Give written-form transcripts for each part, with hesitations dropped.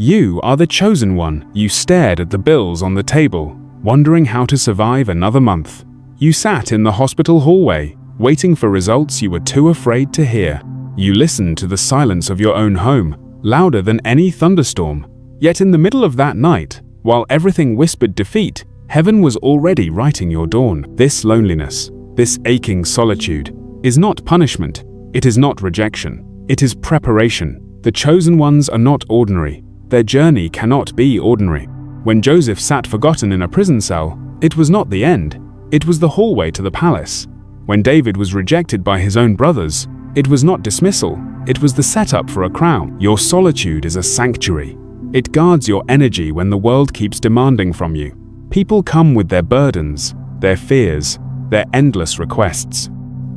You are the chosen one. You stared at the bills on the table, wondering how to survive another month. You sat in the hospital hallway, waiting for results you were too afraid to hear. You listened to the silence of your own home, louder than any thunderstorm. Yet in the middle of that night, while everything whispered defeat, heaven was already writing your dawn. This loneliness, this aching solitude, is not punishment. It is not rejection. It is preparation. The chosen ones are not ordinary. Their journey cannot be ordinary. When Joseph sat forgotten in a prison cell, it was not the end. It was the hallway to the palace. When David was rejected by his own brothers, it was not dismissal. It was the setup for a crown. Your solitude is a sanctuary. It guards your energy when the world keeps demanding from you. People come with their burdens, their fears, their endless requests.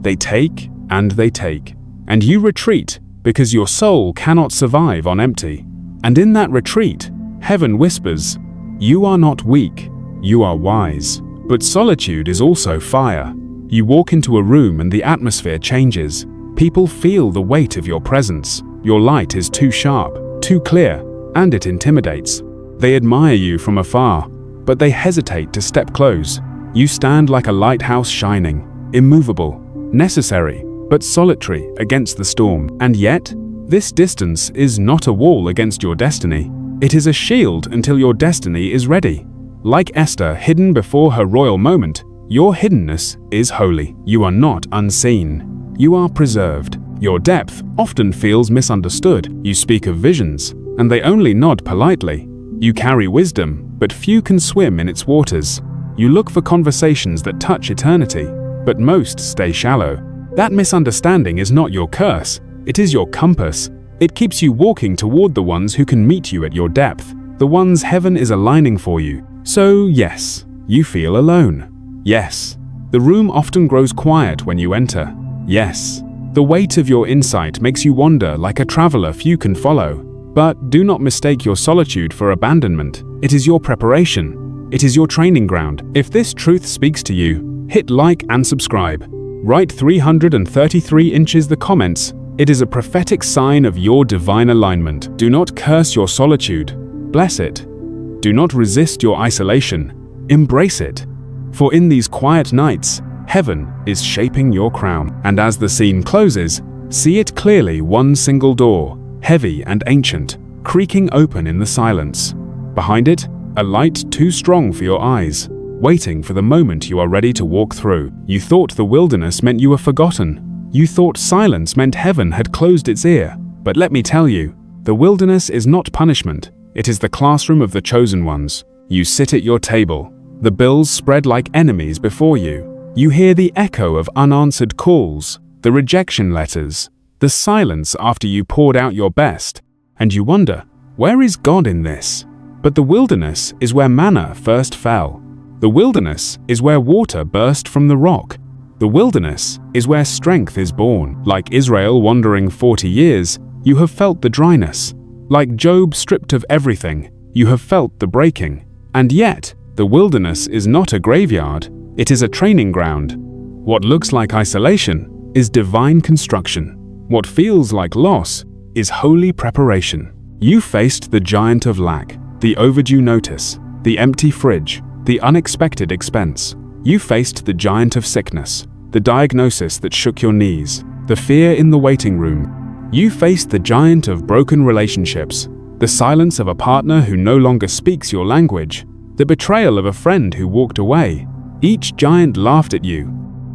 They take, and you retreat because your soul cannot survive on empty. And in that retreat, heaven whispers, "You are not weak, you are wise." But solitude is also fire. You walk into a room and the atmosphere changes. People feel the weight of your presence. Your light is too sharp, too clear, and it intimidates. They admire you from afar, but they hesitate to step close. You stand like a lighthouse shining, immovable, necessary, but solitary against the storm. And yet, this distance is not a wall against your destiny. It is a shield until your destiny is ready. Like Esther hidden before her royal moment, your hiddenness is holy. You are not unseen. You are preserved. Your depth often feels misunderstood. You speak of visions, and they only nod politely. You carry wisdom, but few can swim in its waters. You look for conversations that touch eternity, but most stay shallow. That misunderstanding is not your curse. It is your compass. It keeps you walking toward the ones who can meet you at your depth, the ones heaven is aligning for you. So yes, you feel alone. Yes, the room often grows quiet when you enter. Yes, the weight of your insight makes you wander like a traveler few can follow. But do not mistake your solitude for abandonment. It is your preparation. It is your training ground. If this truth speaks to you, hit like and subscribe. Write 333 inches the comments. It is a prophetic sign of your divine alignment. Do not curse your solitude. Bless it. Do not resist your isolation. Embrace it. For in these quiet nights, heaven is shaping your crown. And as the scene closes, see it clearly, one single door, heavy and ancient, creaking open in the silence. Behind it, a light too strong for your eyes, waiting for the moment you are ready to walk through. You thought the wilderness meant you were forgotten. You thought silence meant heaven had closed its ear. But let me tell you, the wilderness is not punishment. It is the classroom of the chosen ones. You sit at your table. The bills spread like enemies before you. You hear the echo of unanswered calls, the rejection letters, the silence after you poured out your best. And you wonder, where is God in this? But the wilderness is where manna first fell. The wilderness is where water burst from the rock. The wilderness is where strength is born. Like Israel wandering 40 years, you have felt the dryness. Like Job stripped of everything, you have felt the breaking. And yet, the wilderness is not a graveyard, it is a training ground. What looks like isolation is divine construction. What feels like loss is holy preparation. You faced the giant of lack, the overdue notice, the empty fridge, the unexpected expense. You faced the giant of sickness, the diagnosis that shook your knees, the fear in the waiting room. You faced the giant of broken relationships, the silence of a partner who no longer speaks your language, the betrayal of a friend who walked away. Each giant laughed at you.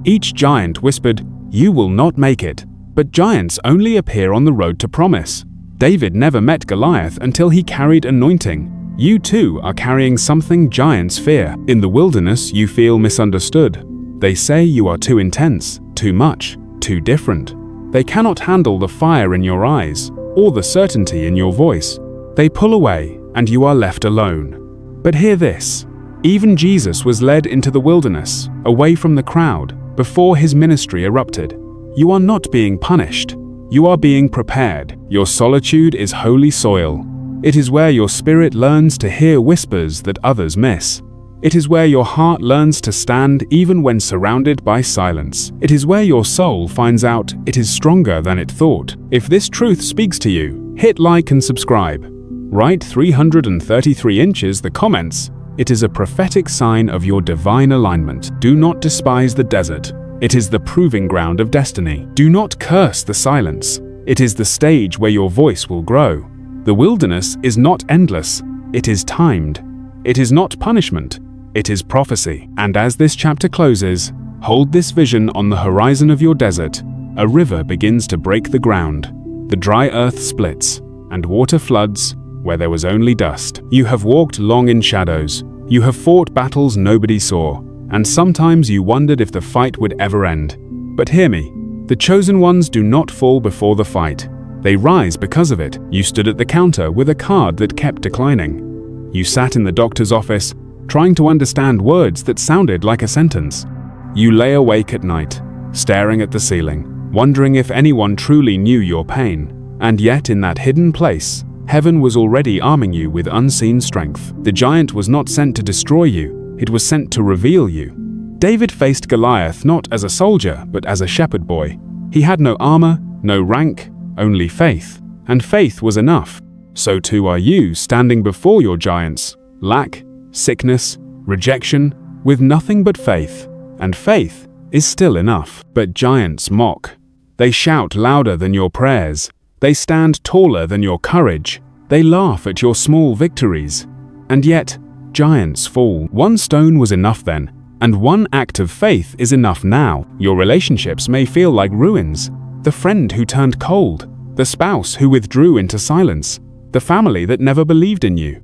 Each giant whispered, "You will not make it." But giants only appear on the road to promise. David never met Goliath until he carried anointing. You too are carrying something giants fear. In the wilderness, you feel misunderstood. They say you are too intense, too much, too different. They cannot handle the fire in your eyes or the certainty in your voice. They pull away and you are left alone. But hear this. Even Jesus was led into the wilderness, away from the crowd, before his ministry erupted. You are not being punished. You are being prepared. Your solitude is holy soil. It is where your spirit learns to hear whispers that others miss. It is where your heart learns to stand even when surrounded by silence. It is where your soul finds out it is stronger than it thought. If this truth speaks to you, hit like and subscribe. Write 333 inches the comments. It is a prophetic sign of your divine alignment. Do not despise the desert. It is the proving ground of destiny. Do not curse the silence. It is the stage where your voice will grow. The wilderness is not endless. It is timed. It is not punishment. It is prophecy. And as this chapter closes, hold this vision on the horizon of your desert. A river begins to break the ground. The dry earth splits, and water floods where there was only dust. You have walked long in shadows. You have fought battles nobody saw, and sometimes you wondered if the fight would ever end. But hear me, the chosen ones do not fall before the fight. They rise because of it. You stood at the counter with a card that kept declining. You sat in the doctor's office, trying to understand words that sounded like a sentence. You lay awake at night, staring at the ceiling, wondering if anyone truly knew your pain. And yet in that hidden place, heaven was already arming you with unseen strength. The giant was not sent to destroy you, it was sent to reveal you. David faced Goliath not as a soldier, but as a shepherd boy. He had no armor, no rank, only faith. And faith was enough. So too are you, standing before your giants. Lack, sickness, rejection, with nothing but faith. And faith is still enough. But giants mock. They shout louder than your prayers. They stand taller than your courage. They laugh at your small victories. And yet, giants fall. One stone was enough then, and one act of faith is enough now. Your relationships may feel like ruins. The friend who turned cold, the spouse who withdrew into silence, the family that never believed in you.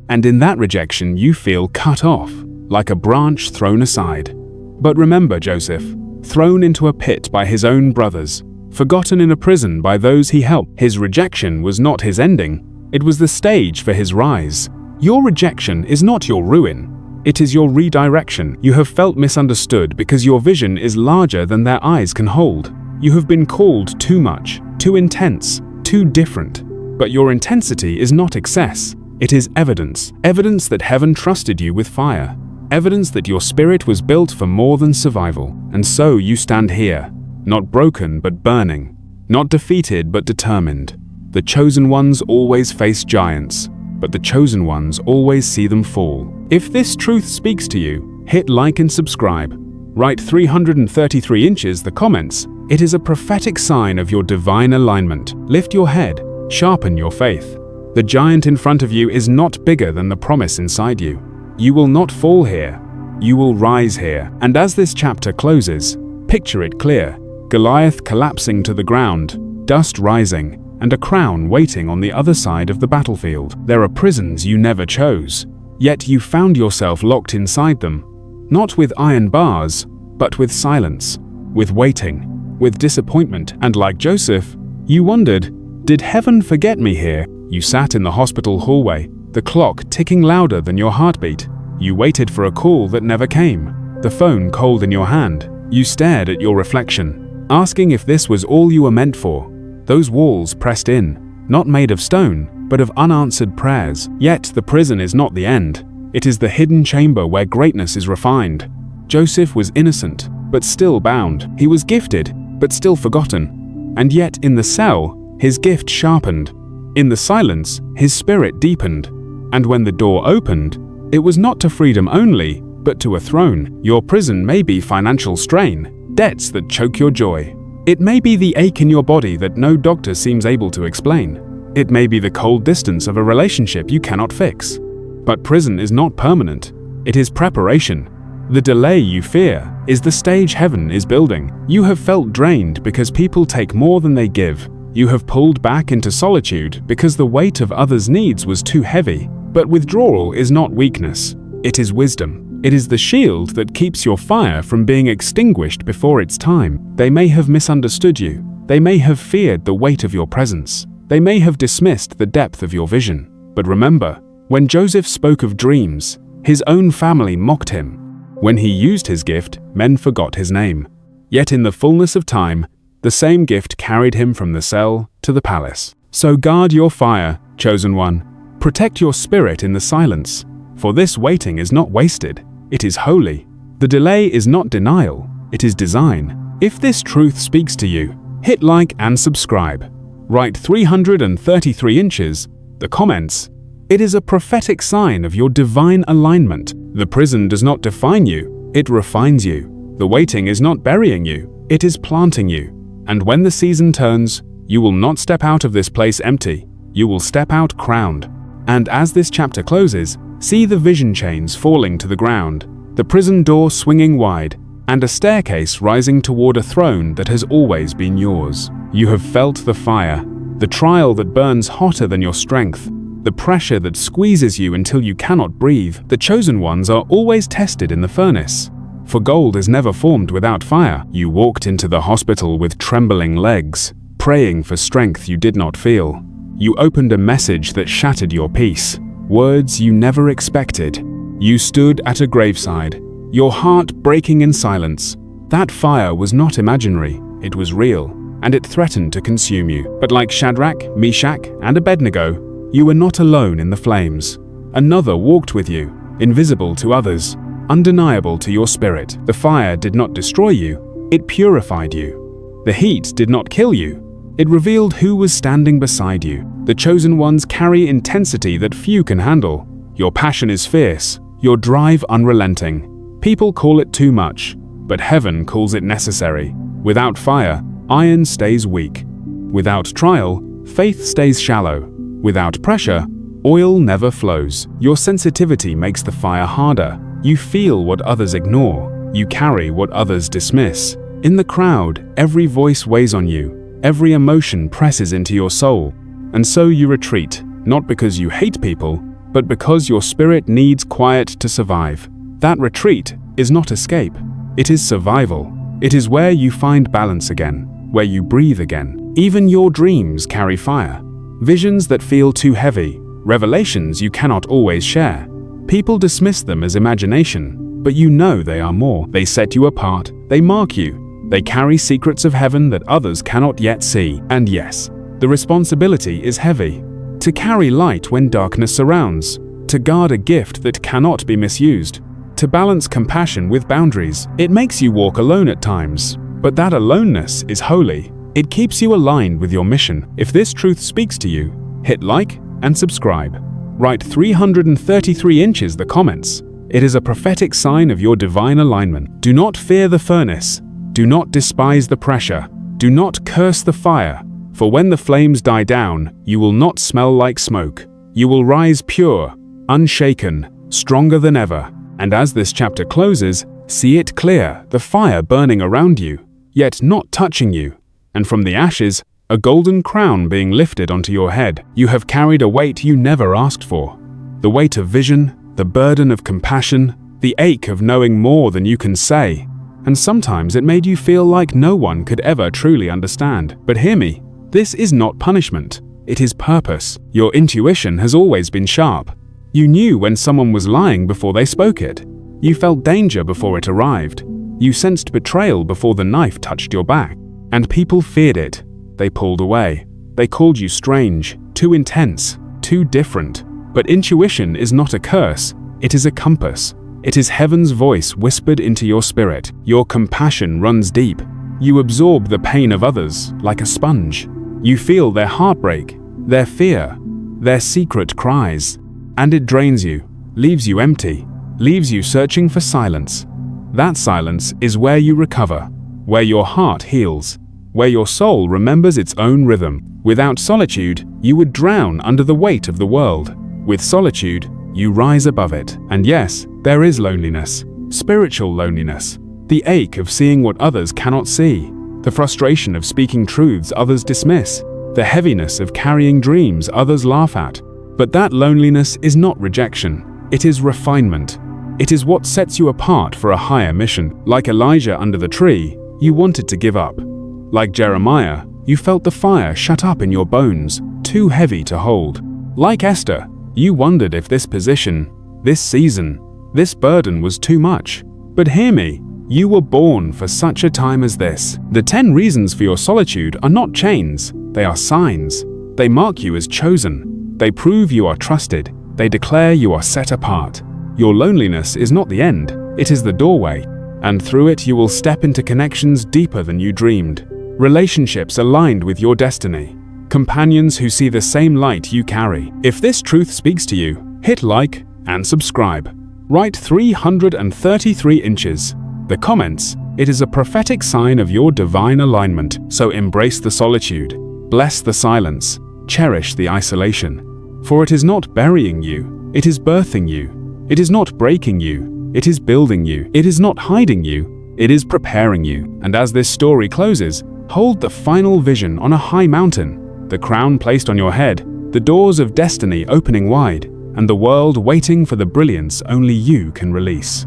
And in that rejection, you feel cut off, like a branch thrown aside. But remember Joseph, thrown into a pit by his own brothers, forgotten in a prison by those he helped. His rejection was not his ending, it was the stage for his rise. Your rejection is not your ruin, it is your redirection. You have felt misunderstood because your vision is larger than their eyes can hold. You have been called too much, too intense, too different. But your intensity is not excess, it is evidence. Evidence that heaven trusted you with fire. Evidence that your spirit was built for more than survival. And so you stand here, not broken but burning, not defeated but determined. The chosen ones always face giants, but the chosen ones always see them fall. If this truth speaks to you, hit like and subscribe. Write 333 inches the comments. It is a prophetic sign of your divine alignment. Lift your head, sharpen your faith. The giant in front of you is not bigger than the promise inside you. You will not fall here, you will rise here. And as this chapter closes, picture it clear. Goliath collapsing to the ground, dust rising, and a crown waiting on the other side of the battlefield. There are prisons you never chose, yet you found yourself locked inside them, not with iron bars, but with silence, with waiting, with disappointment. And like Joseph, you wondered, did heaven forget me here? You sat in the hospital hallway, the clock ticking louder than your heartbeat. You waited for a call that never came, the phone cold in your hand. You stared at your reflection, asking if this was all you were meant for. Those walls pressed in, not made of stone, but of unanswered prayers. Yet the prison is not the end. It is the hidden chamber where greatness is refined. Joseph was innocent, but still bound. He was gifted, but still forgotten. And yet in the cell, his gift sharpened. In the silence, his spirit deepened. And when the door opened, it was not to freedom only, but to a throne. Your prison may be financial strain, debts that choke your joy. It may be the ache in your body that no doctor seems able to explain. It may be the cold distance of a relationship you cannot fix. But prison is not permanent. It is preparation. The delay you fear is the stage heaven is building. You have felt drained because people take more than they give. You have pulled back into solitude because the weight of others' needs was too heavy. But withdrawal is not weakness. It is wisdom. It is the shield that keeps your fire from being extinguished before its time. They may have misunderstood you. They may have feared the weight of your presence. They may have dismissed the depth of your vision. But remember, when Joseph spoke of dreams, his own family mocked him. When he used his gift, men forgot his name. Yet in the fullness of time, the same gift carried him from the cell to the palace. So guard your fire, chosen one. Protect your spirit in the silence. For this waiting is not wasted, it is holy. The delay is not denial, it is design. If this truth speaks to you, hit like and subscribe. Write 333 inches, the comments. It is a prophetic sign of your divine alignment. The prison does not define you, it refines you. The waiting is not burying you, it is planting you. And when the season turns, you will not step out of this place empty, you will step out crowned. And as this chapter closes, see the vision chains falling to the ground, the prison door swinging wide, and a staircase rising toward a throne that has always been yours. You have felt the fire, the trial that burns hotter than your strength, the pressure that squeezes you until you cannot breathe. The chosen ones are always tested in the furnace, for gold is never formed without fire. You walked into the hospital with trembling legs, praying for strength you did not feel. You opened a message that shattered your peace, words you never expected. You stood at a graveside, your heart breaking in silence. That fire was not imaginary, it was real, and it threatened to consume you. But like Shadrach, Meshach, and Abednego, you were not alone in the flames. Another walked with you, invisible to others, undeniable to your spirit. The fire did not destroy you, it purified you. The heat did not kill you, it revealed who was standing beside you. The chosen ones carry intensity that few can handle. Your passion is fierce, your drive unrelenting. People call it too much, but heaven calls it necessary. Without fire, iron stays weak. Without trial, faith stays shallow. Without pressure, oil never flows. Your sensitivity makes the fire harder. You feel what others ignore. You carry what others dismiss. In the crowd, every voice weighs on you. Every emotion presses into your soul. And so you retreat, not because you hate people, but because your spirit needs quiet to survive. That retreat is not escape. It is survival. It is where you find balance again, where you breathe again. Even your dreams carry fire. Visions that feel too heavy, revelations you cannot always share. People dismiss them as imagination, but you know they are more. They set you apart, they mark you. They carry secrets of heaven that others cannot yet see. And yes, the responsibility is heavy. To carry light when darkness surrounds, to guard a gift that cannot be misused, to balance compassion with boundaries. It makes you walk alone at times, but that aloneness is holy. It keeps you aligned with your mission. If this truth speaks to you, hit like and subscribe. Write 333 inches the comments. It is a prophetic sign of your divine alignment. Do not fear the furnace. Do not despise the pressure. Do not curse the fire. For when the flames die down, you will not smell like smoke. You will rise pure, unshaken, stronger than ever. And as this chapter closes, see it clear, the fire burning around you, yet not touching you. And from the ashes, a golden crown being lifted onto your head. You have carried a weight you never asked for. The weight of vision, the burden of compassion, the ache of knowing more than you can say. And sometimes it made you feel like no one could ever truly understand. But hear me, this is not punishment. It is purpose. Your intuition has always been sharp. You knew when someone was lying before they spoke it. You felt danger before it arrived. You sensed betrayal before the knife touched your back. And people feared it. They pulled away. They called you strange, too intense, too different. But intuition is not a curse. It is a compass. It is heaven's voice whispered into your spirit. Your compassion runs deep. You absorb the pain of others like a sponge. You feel their heartbreak, their fear, their secret cries. And it drains you, leaves you empty, leaves you searching for silence. That silence is where you recover, where your heart heals, where your soul remembers its own rhythm. Without solitude, you would drown under the weight of the world. With solitude, you rise above it. And yes, there is loneliness, spiritual loneliness, the ache of seeing what others cannot see, the frustration of speaking truths others dismiss, the heaviness of carrying dreams others laugh at. But that loneliness is not rejection, it is refinement. It is what sets you apart for a higher mission. Like Elijah under the tree, you wanted to give up. Like Jeremiah, you felt the fire shut up in your bones, too heavy to hold. Like Esther, you wondered if this position, this season, this burden was too much. But hear me, you were born for such a time as this. The 10 reasons for your solitude are not chains, they are signs. They mark you as chosen. They prove you are trusted. They declare you are set apart. Your loneliness is not the end, it is the doorway. And through it you will step into connections deeper than you dreamed. Relationships aligned with your destiny. companions who see the same light you carry. If this truth speaks to you, hit like and subscribe. Write 333 inches. The comments, it is a prophetic sign of your divine alignment, so embrace the solitude, bless the silence, cherish the isolation. For it is not burying you, it is birthing you. It is not breaking you, it is building you. It is not hiding you, it is preparing you. And as this story closes, hold the final vision on a high mountain, the crown placed on your head, the doors of destiny opening wide, and the world waiting for the brilliance only you can release.